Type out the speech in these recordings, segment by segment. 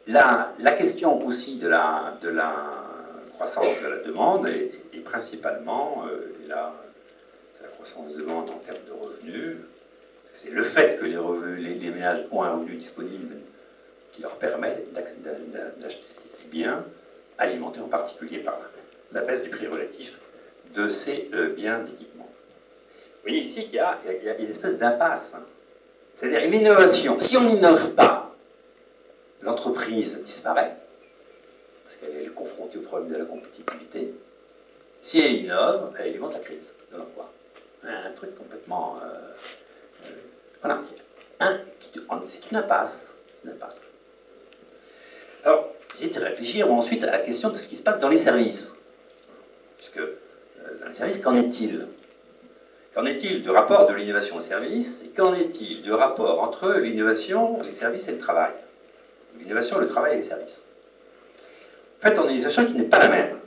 la question aussi de la croissance de la demande est principalement, et là, c'est la croissance de demande en termes de revenus. C'est le fait que les ménages ont un revenu disponible qui leur permet d'acheter des biens alimentés en particulier par la baisse du prix relatif de ces biens d'équipement. Vous voyez ici qu'il y a une espèce d'impasse. C'est-à-dire l'innovation. Si on n'innove pas, l'entreprise disparaît, parce qu'elle est confrontée au problème de la compétitivité. Si elle innove, elle alimente la crise de l'emploi. Un truc complètement... voilà. C'est une impasse. Alors, j'ai essayé de réfléchir ensuite à la question de ce qui se passe dans les services. Puisque dans les services, qu'en est-il? Qu'en est-il du rapport de l'innovation au service? Et qu'en est-il du rapport entre l'innovation, les services et le travail? L'innovation, le travail et les services. En fait, on a une situation qui n'est pas la même.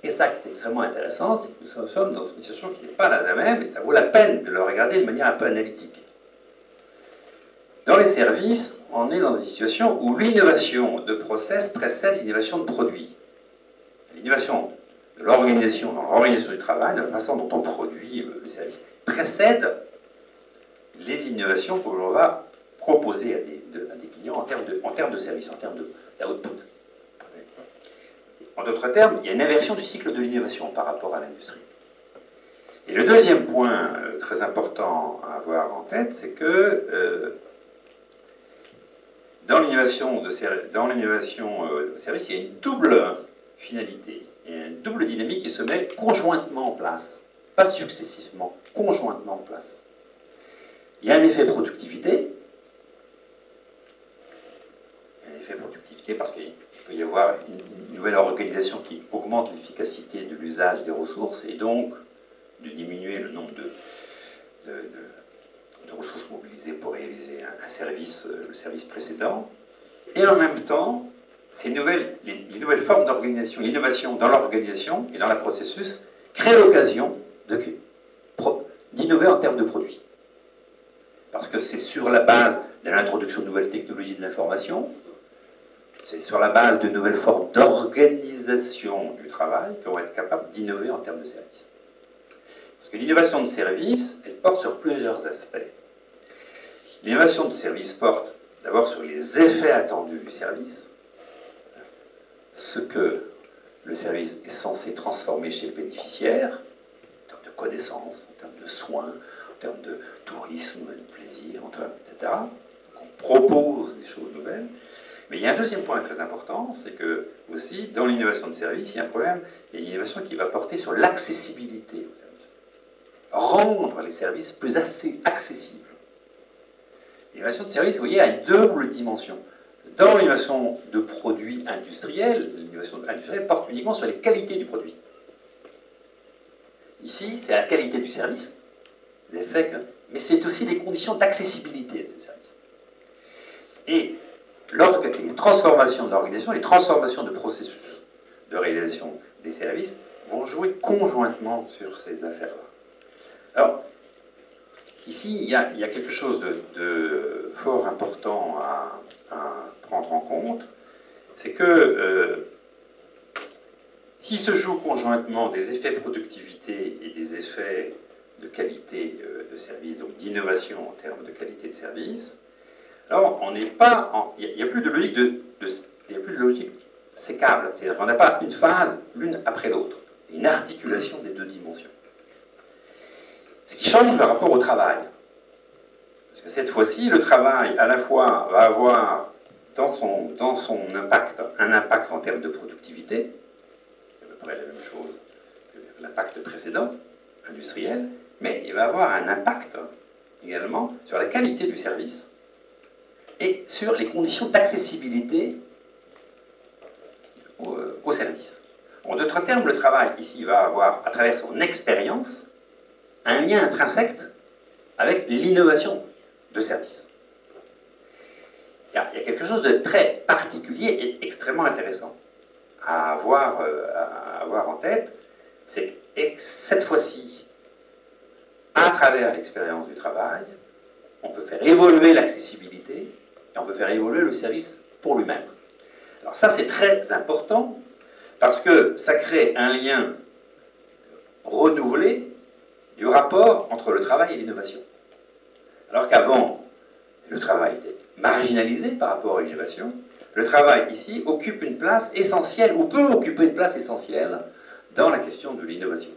Et ça qui est extrêmement intéressant, c'est que nous sommes dans une situation qui n'est pas la même, et ça vaut la peine de le regarder de manière un peu analytique. Dans les services, on est dans une situation où l'innovation de process précède l'innovation de produit. L'innovation de l'organisation, dans l'organisation du travail, de la façon dont on produit le service, précède les innovations que l'on va proposer à des clients en termes de service, en termes d'output. En d'autres termes, il y a une inversion du cycle de l'innovation par rapport à l'industrie. Et le deuxième point très important à avoir en tête, c'est que dans l'innovation de service, il y a une double finalité, il y a une double dynamique qui se met conjointement en place, pas successivement, conjointement en place. Il y a un effet productivité, parce qu'il peut y avoir une nouvelle organisation qui augmente l'efficacité de l'usage des ressources et donc de diminuer le nombre de ressources mobilisées pour réaliser un service, le service précédent. Et en même temps, les nouvelles formes d'organisation, l'innovation dans l'organisation et dans le processus crée l'occasion d'innover en termes de produits. Parce que c'est sur la base de l'introduction de nouvelles technologies de l'information, c'est sur la base de nouvelles formes d'organisation du travail qu'on va être capable d'innover en termes de services. Parce que l'innovation de service, elle porte sur plusieurs aspects. L'innovation de service porte d'abord sur les effets attendus du service, ce que le service est censé transformer chez le bénéficiaire, en termes de connaissances, en termes de soins, en termes de tourisme, de plaisir, etc. Donc on propose des choses nouvelles. Mais il y a un deuxième point très important, c'est que aussi, dans l'innovation de service, il y a un problème, il y a une innovation qui va porter sur l'accessibilité aux services. Rendre les services plus accessibles. L'innovation de service, vous voyez, a une double dimension. Dans l'innovation de produits industriels, l'innovation industrielle porte uniquement sur les qualités du produit. Ici, c'est la qualité du service, les effets, mais c'est aussi les conditions d'accessibilité de ce service. Et les transformations de l'organisation, les transformations de processus de réalisation des services vont jouer conjointement sur ces affaires-là. Alors, ici, il y a quelque chose de fort important à prendre en compte, c'est que s'il se joue conjointement des effets productivité et des effets de qualité de service, donc d'innovation en termes de qualité de service, alors on n'est pas, il n'y a plus de logique il n'y a plus de logique sécable, c'est-à-dire qu'on n'a pas une phase l'une après l'autre, une articulation des deux dimensions. Ce qui change le rapport au travail. Parce que cette fois-ci, le travail, à la fois, va avoir dans son impact, un impact en termes de productivité, c'est à peu près la même chose que l'impact précédent, industriel, mais il va avoir un impact également sur la qualité du service et sur les conditions d'accessibilité au service. En d'autres termes, le travail, ici, va avoir, à travers son expérience, un lien intrinsèque avec l'innovation de service. Il y a quelque chose de très particulier et extrêmement intéressant à avoir en tête, c'est que cette fois-ci, à travers l'expérience du travail, on peut faire évoluer l'accessibilité et on peut faire évoluer le service pour lui-même. Alors ça, c'est très important, parce que ça crée un lien renouvelé du rapport entre le travail et l'innovation. Alors qu'avant, le travail était marginalisé par rapport à l'innovation, le travail ici occupe une place essentielle, ou peut occuper une place essentielle, dans la question de l'innovation.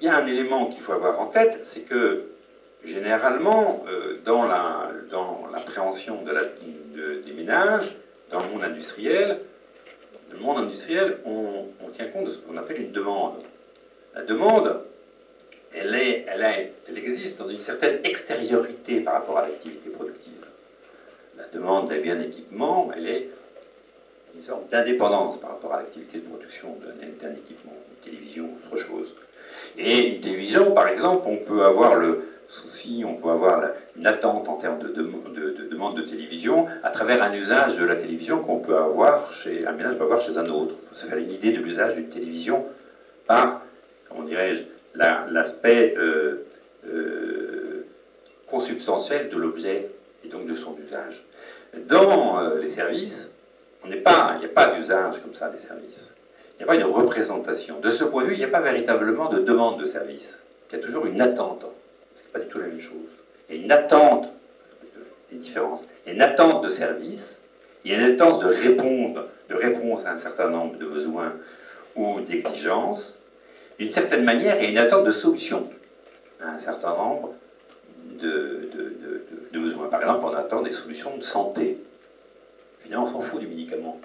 Il y a un élément qu'il faut avoir en tête, c'est que généralement, dans l'appréhension des ménages, dans le monde industriel, on tient compte de ce qu'on appelle une demande. La demande, elle existe dans une certaine extériorité par rapport à l'activité productive. La demande des biens d'équipement, elle est une sorte d'indépendance par rapport à l'activité de production d'un équipement, une télévision, autre chose. Et une télévision, par exemple, on peut avoir le souci, on peut avoir une attente en termes de demande de télévision à travers un usage de la télévision qu'on peut avoir chez un ménage, peut avoir chez un autre. On peut se faire une idée de l'usage d'une télévision par, comment dirais-je, l'aspect consubstantiel de l'objet et donc de son usage. Dans les services, il n'y a pas d'usage comme ça des services. Il n'y a pas une représentation. De ce point de vue, il n'y a pas véritablement de demande de service. Il y a toujours une attente. Ce n'est pas du tout la même chose. Il y a une attente, des différences. Il y a une attente de service, il y a une attente de réponse à un certain nombre de besoins ou d'exigences. D'une certaine manière, il y a une attente de solution à un certain nombre de besoins. Par exemple, on attend des solutions de santé. Finalement, on s'en fout du médicament.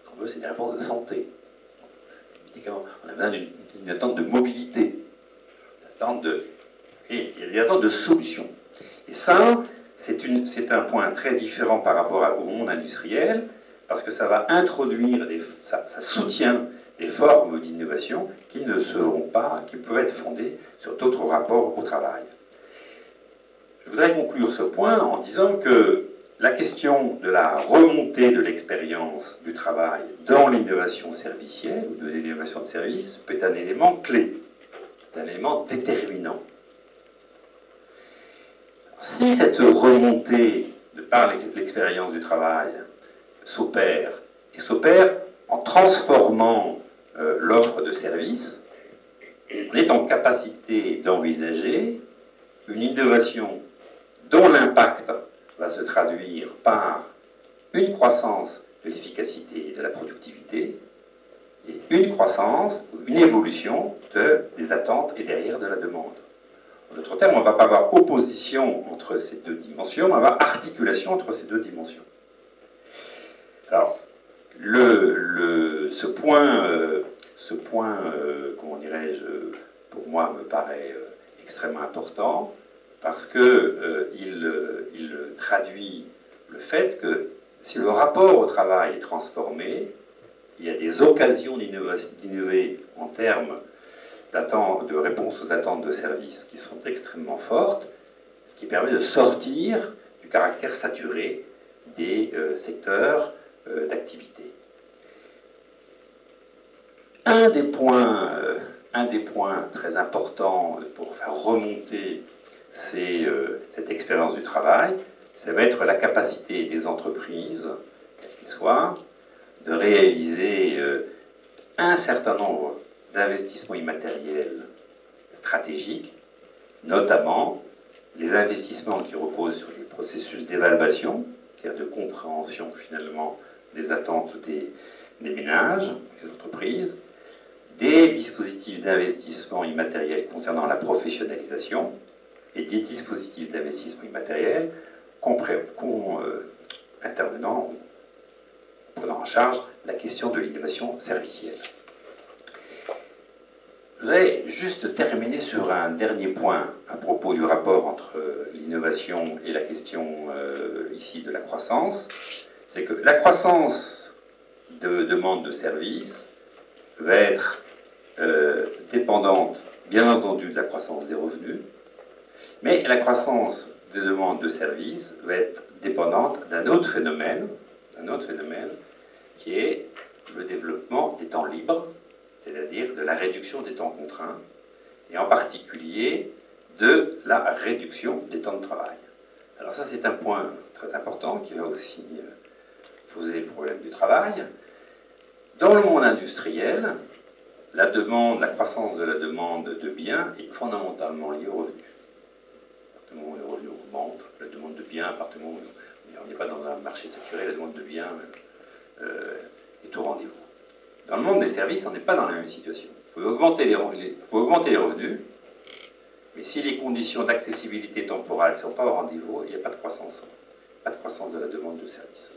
Ce qu'on veut, c'est des réponses de santé. On a besoin d'une attente de mobilité, et il y a des attentes de solutions. Et ça, c'est un point très différent par rapport au monde industriel, parce que ça va introduire, ça soutient des formes d'innovation qui ne seront pas, qui peuvent être fondées sur d'autres rapports au travail. Je voudrais conclure ce point en disant que la question de la remontée de l'expérience du travail dans l'innovation servicielle ou de l'innovation de service peut être un élément clé, un élément déterminant. Si cette remontée par l'expérience du travail s'opère, et s'opère en transformant l'offre de service, on est en capacité d'envisager une innovation dont l'impact va se traduire par une croissance de l'efficacité et de la productivité, et une croissance, une évolution des attentes et derrière de la demande. En d'autres termes, on ne va pas avoir opposition entre ces deux dimensions, on va avoir articulation entre ces deux dimensions. Alors, ce point, comment dirais-je, pour moi, me paraît extrêmement important, parce qu'il traduit le fait que si le rapport au travail est transformé, il y a des occasions d'innover en termes de réponse aux attentes de services qui sont extrêmement fortes, ce qui permet de sortir du caractère saturé des secteurs d'activité. Un des points très importants pour faire remonter cette expérience du travail, ça va être la capacité des entreprises, quelles qu'elles soient, de réaliser un certain nombre d'investissements immatériels stratégiques, notamment les investissements qui reposent sur les processus d'évaluation, c'est-à-dire de compréhension finalement des attentes des ménages, des entreprises, des dispositifs d'investissement immatériel concernant la professionnalisation et des dispositifs d'investissement immatériel intervenant, prenant en charge la question de l'innovation servicielle. Je voudrais juste terminer sur un dernier point à propos du rapport entre l'innovation et la question ici de la croissance. C'est que la croissance de demande de services va être dépendante, bien entendu, de la croissance des revenus, mais la croissance de demande de services va être dépendante d'un autre phénomène qui est le développement des temps libres, c'est-à-dire de la réduction des temps contraints, et en particulier de la réduction des temps de travail. Alors ça, c'est un point très important qui va aussi poser le problème du travail. Dans le monde industriel, la croissance de la demande de biens est fondamentalement liée aux revenus. À partir du moment où les revenus augmentent, la demande de biens, à partir du moment où on n'est pas dans un marché saturé, la demande de biens est au rendez-vous. Dans le monde des services, on n'est pas dans la même situation. Vous pouvez augmenter les revenus, mais si les conditions d'accessibilité temporelle ne sont pas au rendez-vous, il n'y a pas de croissance. Pas de croissance de la demande de services.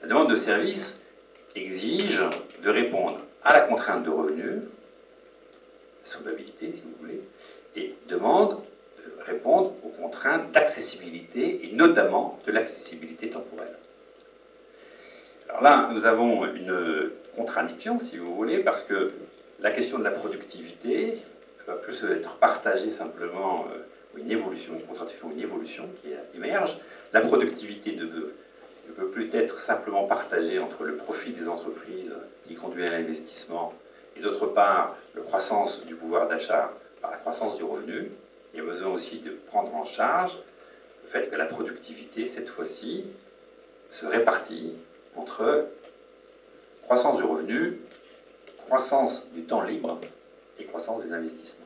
La demande de services exige de répondre à la contrainte de revenus, solvabilité si vous voulez, et demande de répondre aux contraintes d'accessibilité, et notamment de l'accessibilité temporelle. Alors là, nous avons une contradiction, si vous voulez, parce que la question de la productivité va plus être partagée simplement, une évolution, une contradiction, une évolution qui émerge. La productivité ne peut plus être simplement partagée entre le profit des entreprises qui conduit à l'investissement et d'autre part la croissance du pouvoir d'achat par la croissance du revenu. Il y a besoin aussi de prendre en charge le fait que la productivité, cette fois-ci, se répartit entre croissance du revenu, croissance du temps libre et croissance des investissements.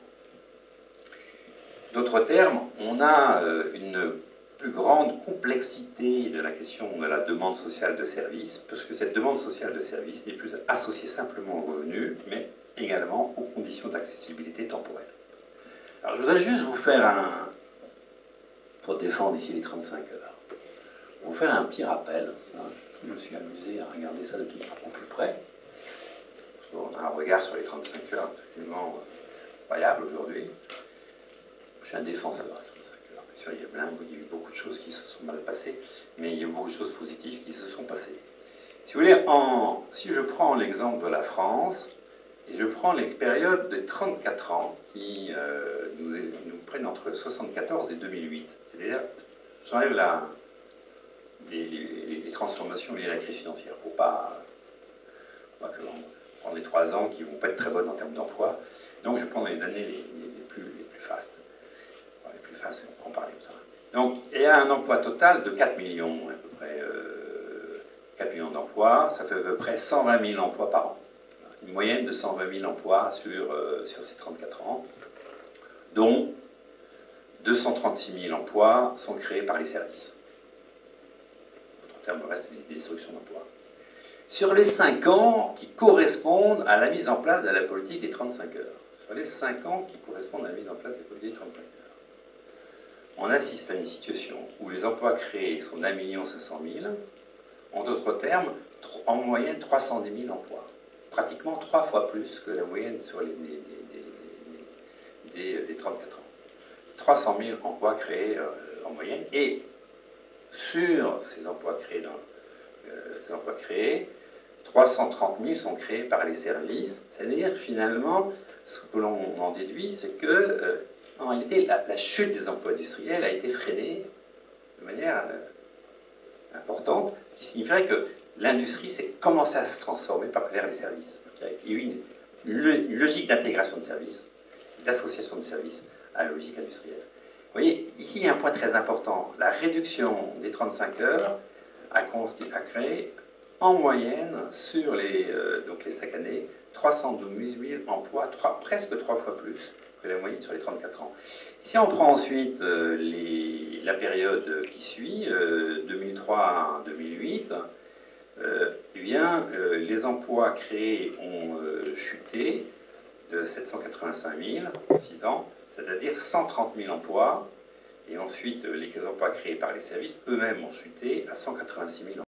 D'autres termes, on a une plus grande complexité de la question de la demande sociale de services, parce que cette demande sociale de services n'est plus associée simplement aux revenus, mais également aux conditions d'accessibilité temporelle. Alors je voudrais juste vous faire pour défendre ici les 35 heures, vous faire un petit rappel. Je me suis amusé à regarder ça de beaucoup plus près, parce qu'on a un regard sur les 35 heures absolument incroyable aujourd'hui. Je suis un défenseur des 35 heures. Bien sûr, il y a eu beaucoup de choses qui se sont mal passées, mais il y a eu beaucoup de choses positives qui se sont passées. Si vous voulez, si je prends l'exemple de la France, et je prends les périodes de 34 ans qui nous prennent entre 1974 et 2008, c'est-à-dire, j'enlève les transformations liées à la crise financière, pour pas que l'on prenne les 3 ans qui ne vont pas être très bonnes en termes d'emploi. Donc je prends les années les plus fastes. Les plus fastes, on peut en parler comme ça. Donc il y a un emploi total de 4 millions, à peu près 4 millions d'emplois, ça fait à peu près 120 000 emplois par an. Une moyenne de 120 000 emplois sur ces 34 ans, dont 236 000 emplois sont créés par les services. En termes, le reste, c'est des destructions d'emplois. Sur les 5 ans qui correspondent à la mise en place de la politique des 35 heures, sur les 5 ans qui correspondent à la mise en place de la politique des 35 heures, on assiste à une situation où les emplois créés sont d'1 500 000, en d'autres termes, en moyenne 310 000 emplois. Pratiquement 3 fois plus que la moyenne sur des 34 ans. 300 000 emplois créés en moyenne, et sur ces emplois créés, 330 000 sont créés par les services, c'est-à-dire finalement, ce que l'on en déduit, c'est que en réalité, la chute des emplois industriels a été freinée de manière importante, ce qui signifierait que l'industrie s'est commencée à se transformer vers les services. Il y a eu une logique d'intégration de services, d'association de services à la logique industrielle. Vous voyez, ici, il y a un point très important. La réduction des 35 heures a créé en moyenne, sur les 5 années, 312 000 emplois, presque 3 fois plus que la moyenne sur les 34 ans. Si on prend ensuite la période qui suit, 2003 à 2008, eh bien, les emplois créés ont chuté de 785 000 en 6 ans, c'est-à-dire 130 000 emplois, et ensuite les emplois créés par les services eux-mêmes ont chuté à 186 000 emplois.